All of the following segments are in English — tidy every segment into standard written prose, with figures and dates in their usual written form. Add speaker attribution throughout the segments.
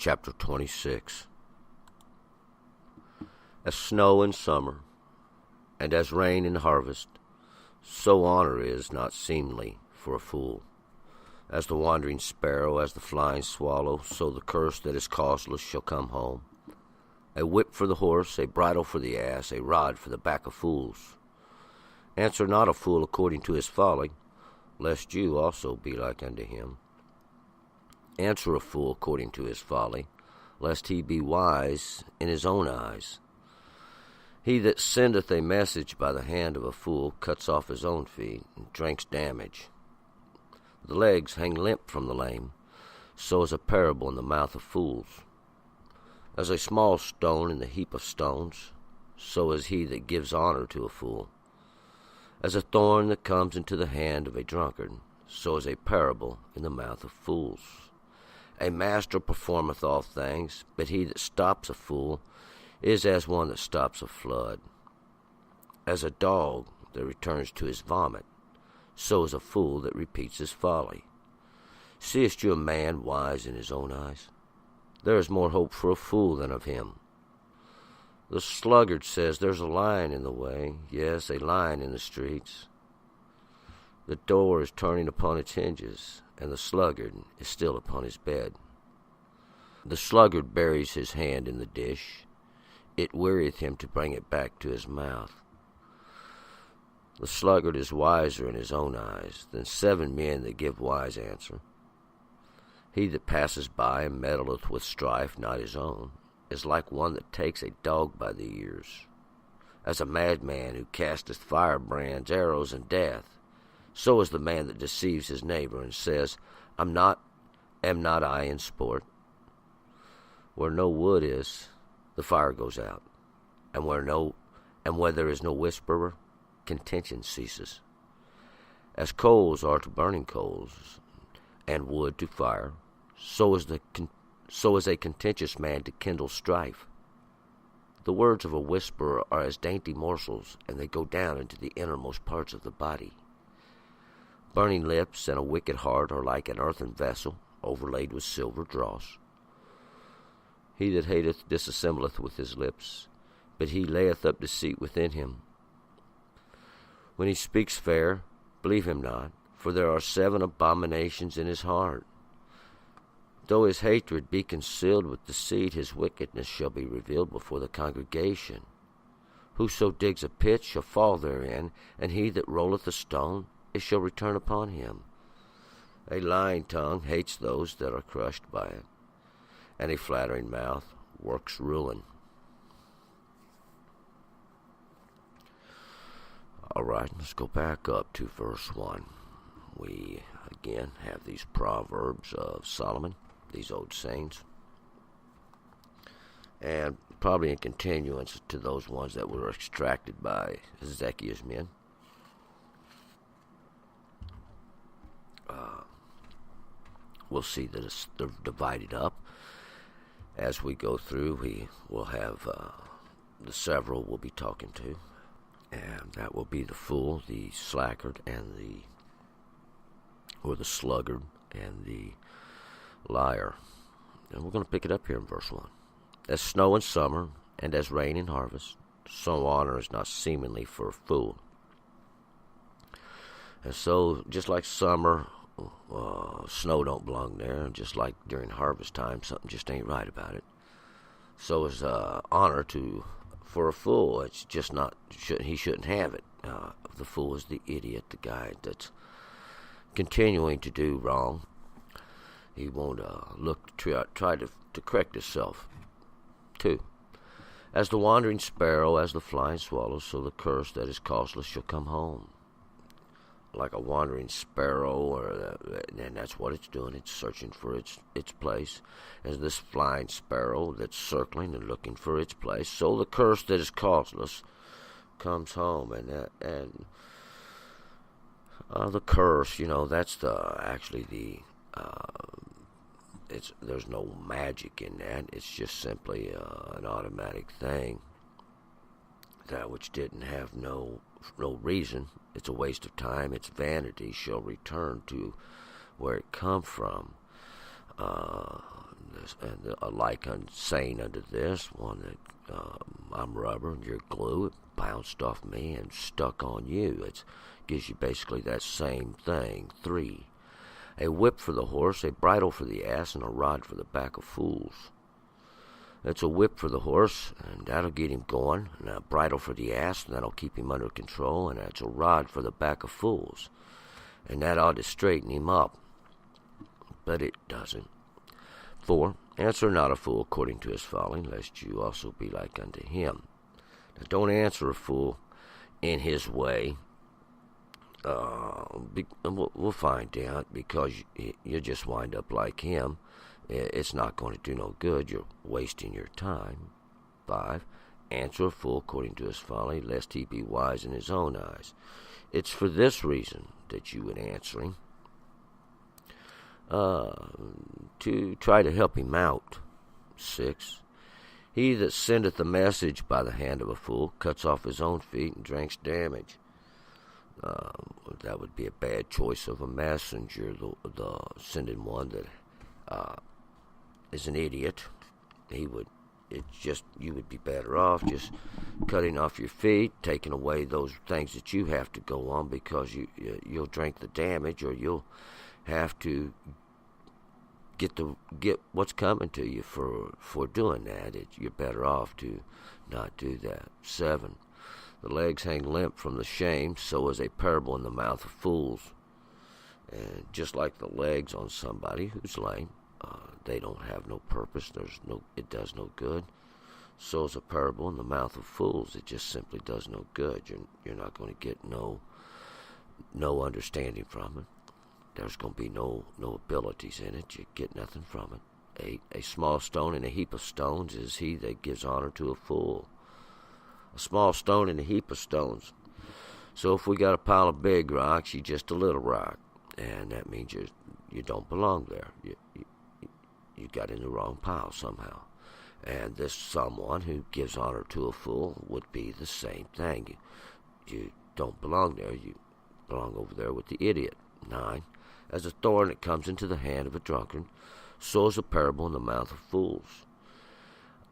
Speaker 1: Chapter 26. As snow in summer, and as rain in harvest, so honor is not seemly for a fool. As the wandering sparrow, as the flying swallow, so the curse that is causeless shall come home. A whip for the horse, a bridle for the ass, a rod for the back of fools. Answer not a fool according to his folly, lest you also be like unto him. Answer a fool according to his folly, lest he be wise in his own eyes. He that sendeth a message by the hand of a fool cuts off his own feet and drinks damage. The legs hang limp from the lame, so is a parable in the mouth of fools. As a small stone in the heap of stones, so is he that gives honor to a fool. As a thorn that comes into the hand of a drunkard, so is a parable in the mouth of fools. A master performeth all things, but he that stops a fool is as one that stops a flood. As a dog that returns to his vomit, so is a fool that repeats his folly. Seest you a man wise in his own eyes? There is more hope for a fool than of him. The sluggard says, there's a lion in the way, yes, a lion in the streets. The door is turning upon its hinges, and the sluggard is still upon his bed. The sluggard buries his hand in the dish. It wearieth him to bring it back to his mouth. The sluggard is wiser in his own eyes than 7 men that give wise answer. He that passes by and meddleth with strife not his own is like one that takes a dog by the ears. As a madman who casteth firebrands, arrows, and death, so is the man that deceives his neighbor and says, am not I in sport? Where no wood is, the fire goes out, and where there is no whisperer, contention ceases. As coals are to burning coals, and wood to fire, so is a contentious man to kindle strife. The words of a whisperer are as dainty morsels, and they go down into the innermost parts of the body. Burning lips and a wicked heart are like an earthen vessel overlaid with silver dross. He that hateth dissembleth with his lips, but he layeth up deceit within him. When he speaks fair, believe him not, for there are 7 abominations in his heart. Though his hatred be concealed with deceit, his wickedness shall be revealed before the congregation. Whoso digs a pit shall fall therein, and he that rolleth a stone, it shall return upon him. A lying tongue hates those that are crushed by it, and a flattering mouth works ruin. All right, let's go back up to verse 1. We, again, have these Proverbs of Solomon, these old sayings, and probably in continuance to those ones that were extracted by Hezekiah's men. We'll see that they're divided up. As we go through, we will have the several we'll be talking to, and that will be the fool, the slackard, and the sluggard, and the liar. And we're going to pick it up here in verse 1. As snow in summer, and as rain in harvest, so honor is not seemly for a fool. And so, just like summer, snow don't belong there, and just like during harvest time, something just ain't right about it. So is honor for a fool. It's just not. He shouldn't have it. The fool is the idiot, the guy that's continuing to do wrong. He won't try to correct himself. 2. As the wandering sparrow, as the flying swallow, so the curse that is causeless shall come home. Like a wandering sparrow, and that's what it's doing. It's searching for its place. As this flying sparrow that's circling and looking for its place, so the curse that is causeless comes home. And the curse, that's there's no magic in that. It's just simply an automatic thing. That which didn't have no reason. It's a waste of time. Its vanity shall return to where it come from. a like saying under this one that I'm rubber and you're glue. It bounced off me and stuck on you. It gives you basically that same thing. 3. A whip for the horse, a bridle for the ass, and a rod for the back of fools. It's a whip for the horse, and that'll get him going, and a bridle for the ass, and that'll keep him under control, and that's a rod for the back of fools, and that ought to straighten him up. But it doesn't. 4. Answer not a fool according to his folly, lest you also be like unto him. Now, don't answer a fool in his way. We'll find out, because you just wind up like him. It's not going to do no good. You're wasting your time. 5. Answer a fool according to his folly, lest he be wise in his own eyes. It's for this reason that you would answer him, to try to help him out. 6. He that sendeth a message by the hand of a fool cuts off his own feet and drinks damage. That would be a bad choice of a messenger, the sending one that is an idiot. You would be better off just cutting off your feet, taking away those things that you have to go on, because you'll drink the damage, or you'll have to get what's coming to you for doing that. You're better off to not do that. 7. The legs hang limp from the shame, so is a parable in the mouth of fools. And just like the legs on somebody who's lame, they don't have no purpose. It does no good. So is a parable in the mouth of fools. It just simply does no good. You're not going to get no understanding from it. There's going to be no abilities in it. You get nothing from it. 8. A small stone in a heap of stones is he that gives honor to a fool. A small stone in a heap of stones. So if we got a pile of big rocks, you're just a little rock, and that means you don't belong there. You got in the wrong pile somehow. And this someone who gives honor to a fool would be the same thing. You don't belong there. You belong over there with the idiot. 9. As a thorn that comes into the hand of a drunkard, so is a parable in the mouth of fools.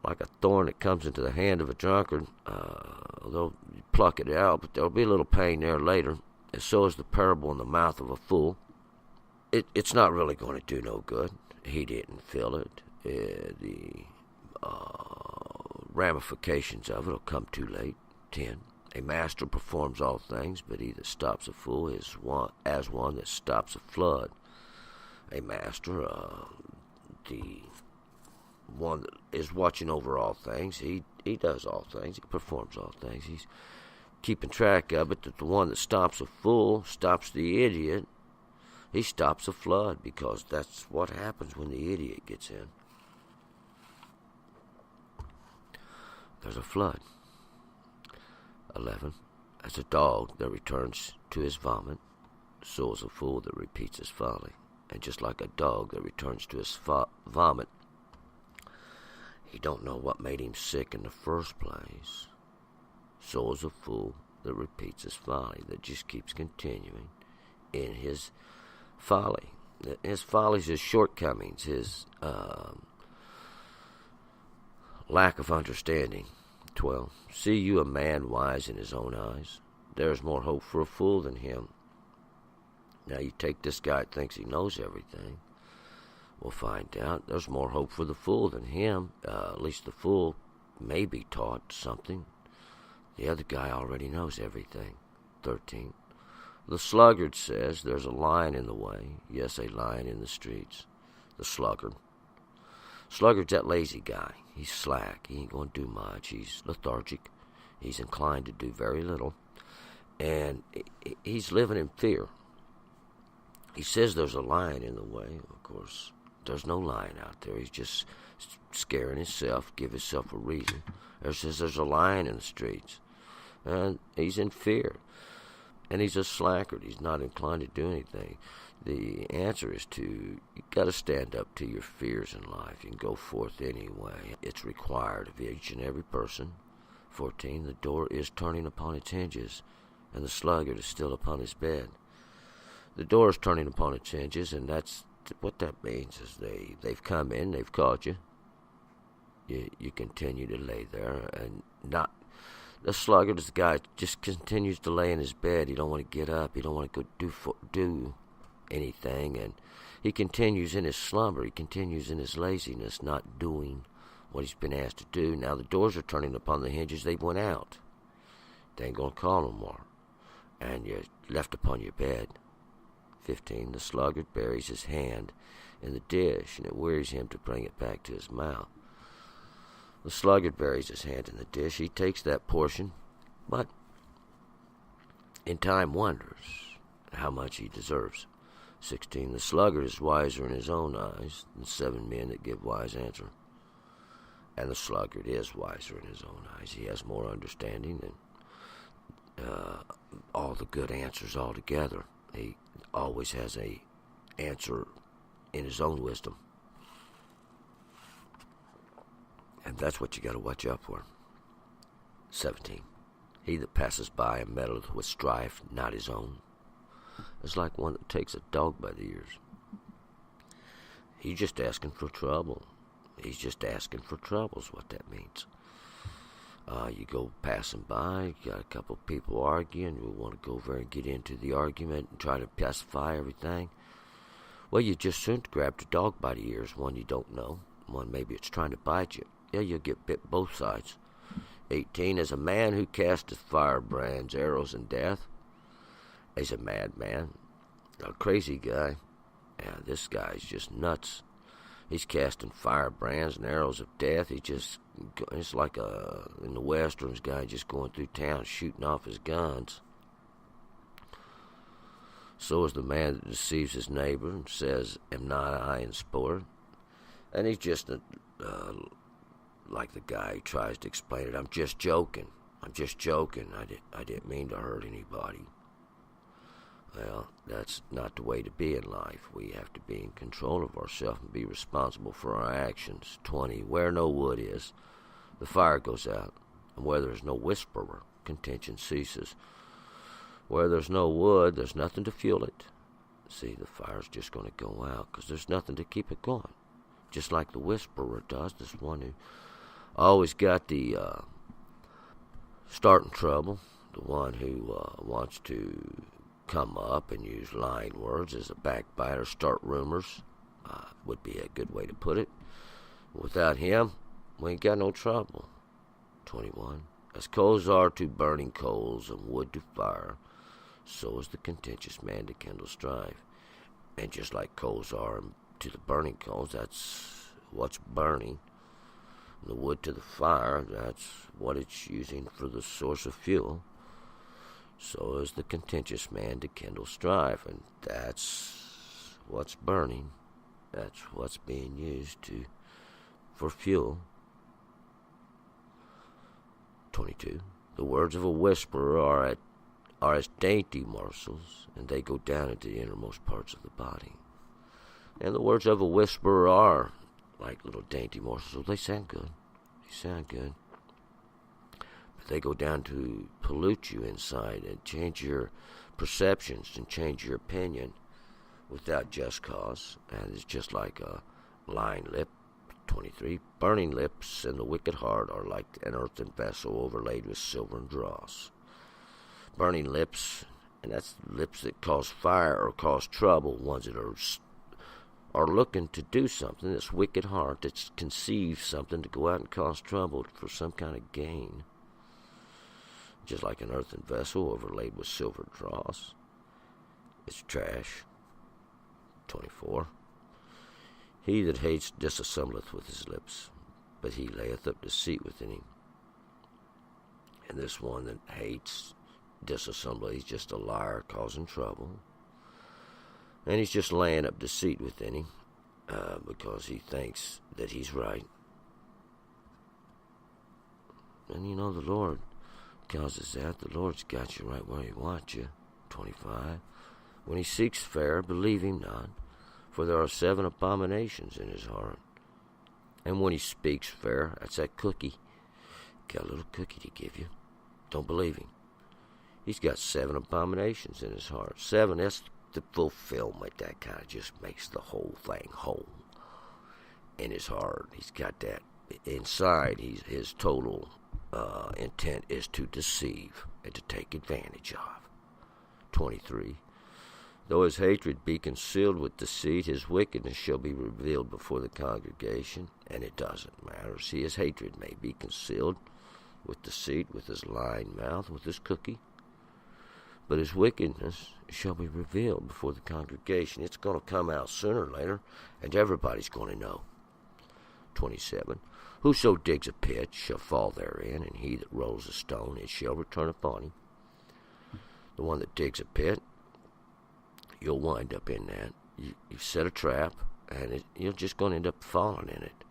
Speaker 1: Like a thorn that comes into the hand of a drunkard, they'll pluck it out, but there'll be a little pain there later. And so is the parable in the mouth of a fool. It's not really going to do no good. He didn't feel it. The ramifications of it will come too late. 10. A master performs all things, but he that stops a fool is as one that stops a flood. A master, the one that is watching over all things, he does all things, he performs all things. He's keeping track of it, that the one that stops a fool stops the idiot. He stops a flood, because that's what happens when the idiot gets in. There's a flood. 11. As a dog that returns to his vomit, so is a fool that repeats his folly. And just like a dog that returns to his vomit, he don't know what made him sick in the first place. So is a fool that repeats his folly, that just keeps continuing in his folly. His follies, his shortcomings, his lack of understanding. 12. See you a man wise in his own eyes? There is more hope for a fool than him. Now you take this guy that thinks he knows everything. We'll find out. There's more hope for the fool than him. At least the fool may be taught something. The other guy already knows everything. 13. The sluggard says there's a lion in the way. Yes, a lion in the streets. The sluggard. Sluggard's that lazy guy. He's slack. He ain't going to do much. He's lethargic. He's inclined to do very little. And he's living in fear. He says there's a lion in the way. Of course, there's no lion out there. He's just scaring himself, give himself a reason. He says there's a lion in the streets. And he's in fear. And he's a slackard. He's not inclined to do anything. The answer is you got to stand up to your fears in life. You can go forth anyway. It's required of each and every person. 14. The door is turning upon its hinges, and the sluggard is still upon his bed. The door is turning upon its hinges, and that's what that means is they've come in, they've caught you. You continue to lay there and not. The sluggard is the guy just continues to lay in his bed. He don't want to get up. He don't want to go do anything, and he continues in his slumber. He continues in his laziness, not doing what he's been asked to do. Now the doors are turning upon the hinges. They went out. They ain't gonna call no more, and you're left upon your bed. 15. The sluggard buries his hand in the dish, and it wearies him to bring it back to his mouth. The sluggard buries his hand in the dish. He takes that portion, but in time wonders how much he deserves. 16. The sluggard is wiser in his own eyes than 7 men that give wise answer. And the sluggard is wiser in his own eyes. He has more understanding than all the good answers altogether. He always has a answer in his own wisdom. And that's what you got to watch out for. 17. He that passes by and meddleth with strife, not his own, is like one that takes a dog by the ears. He's just asking for trouble. He's just asking for trouble is what that means. You go passing by, you got a couple of people arguing, you want to go over and get into the argument and try to pacify everything. Well, you just soon grabbed a dog by the ears, one you don't know, one maybe it's trying to bite you. Yeah, you'll get bit both sides. 18. As a man who casteth firebrands, arrows, and death, is a madman, a crazy guy. Yeah, this guy's just nuts. He's casting firebrands and arrows of death. It's like in the westerns, guy just going through town shooting off his guns. So is the man that deceives his neighbor and says, am not I in sport? And he's just like the guy who tries to explain it. I'm just joking. I didn't mean to hurt anybody. Well, that's not the way to be in life. We have to be in control of ourselves and be responsible for our actions. 20. Where no wood is, the fire goes out. And where there's no whisperer, contention ceases. Where there's no wood, there's nothing to fuel it. See, the fire's just going to go out because there's nothing to keep it going. Just like the whisperer does, this one who always got the starting trouble, the one who wants to come up and use lying words as a backbiter, start rumors, would be a good way to put it. Without him, we ain't got no trouble. 21. As coals are to burning coals and wood to fire, so is the contentious man to kindle strife. And just like coals are to the burning coals, that's what's burning. And the wood to the fire, that's what it's using for the source of fuel. So is the contentious man to kindle strife, and that's what's burning. That's what's being used for fuel. 22. The words of a whisperer are as dainty morsels, and they go down into the innermost parts of the body. And the words of a whisperer are like little dainty morsels. They sound good. But they go down to pollute you inside and change your perceptions and change your opinion without just cause. And it's just like a lying lip. 23. Burning lips and the wicked heart are like an earthen vessel overlaid with silver and dross. Burning lips, and that's lips that cause fire or cause trouble, ones that are looking to do something. This wicked heart that conceives something to go out and cause trouble for some kind of gain. Just like an earthen vessel overlaid with silver dross. It's trash. 24. He that hates disassembleth with his lips, but he layeth up deceit within him. And this one that hates disassemble, he's just a liar causing trouble. And he's just laying up deceit within him because he thinks that he's right. And you know the Lord causes that. The Lord's got you right where he wants you. 25. When he seeks fair, believe him not, for there are 7 abominations in his heart. And when he speaks fair, that's that cookie. Got a little cookie to give you. Don't believe him. He's got 7 abominations in his heart. 7, that's the fulfillment, that kind of just makes the whole thing whole in his heart. He's got that inside. His total intent is to deceive and to take advantage of. 23. Though his hatred be concealed with deceit, his wickedness shall be revealed before the congregation. And it doesn't matter. See, his hatred may be concealed with deceit, with his lying mouth, with his cookie. But his wickedness shall be revealed before the congregation. It's going to come out sooner or later, and everybody's going to know. 27. Whoso digs a pit shall fall therein, and he that rolls a stone, it shall return upon him. The one that digs a pit, you'll wind up in that. You've set a trap, and you're just going to end up falling in it.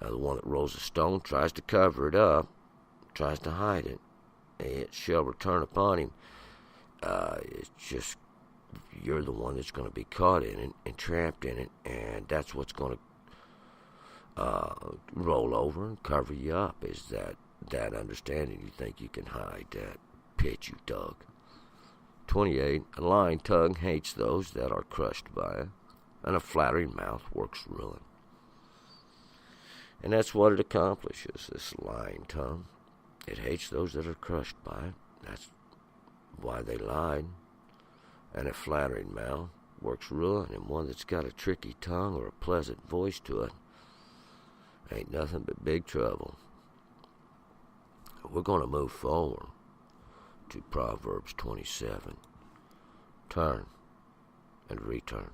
Speaker 1: The one that rolls a stone tries to cover it up, tries to hide it. It shall return upon him. It's just, you're the one that's going to be caught in it and trapped in it, and that's what's going to roll over and cover you up, is that understanding. You think you can hide that pit you dug. 28. A lying tongue hates those that are crushed by it, and a flattering mouth works ruin. And that's what it accomplishes, this lying tongue. It hates those that are crushed by it. That's why they lied. And a flattering mouth works ruin, and one that's got a tricky tongue or a pleasant voice to it ain't nothing but big trouble. We're going to move forward to Proverbs 27. Turn and return.